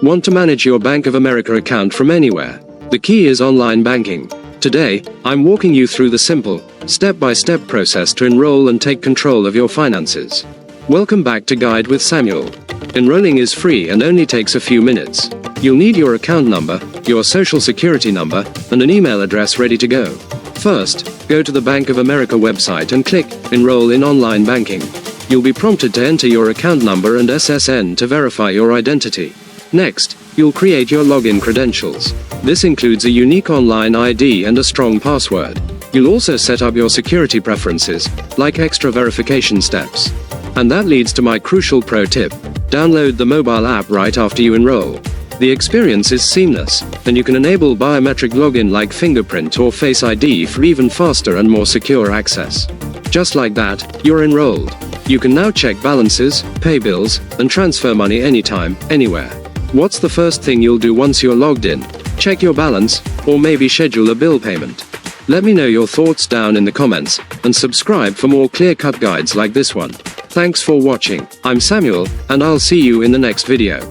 Want to manage your Bank of America account from anywhere? The key is online banking. Today, I'm walking you through the simple, step-by-step process to enroll and take control of your finances. Welcome back to Guide with Samuel. Enrolling is free and only takes a few minutes. You'll need your account number, your social security number, and an email address ready to go. First, go to the Bank of America website and click Enroll in Online Banking. You'll be prompted to enter your account number and SSN to verify your identity. Next, you'll create your login credentials. This includes a unique online ID and a strong password. You'll also set up your security preferences, like extra verification steps. And that leads to my crucial pro tip. Download the mobile app right after you enroll. The experience is seamless, and you can enable biometric login like fingerprint or Face ID for even faster and more secure access. Just like that, you're enrolled. You can now check balances, pay bills, and transfer money anytime, anywhere. What's the first thing you'll do once you're logged in? Check your balance, or maybe schedule a bill payment. Let me know your thoughts down in the comments, and subscribe for more clear-cut guides like this one. Thanks for watching. I'm Samuel, and I'll see you in the next video.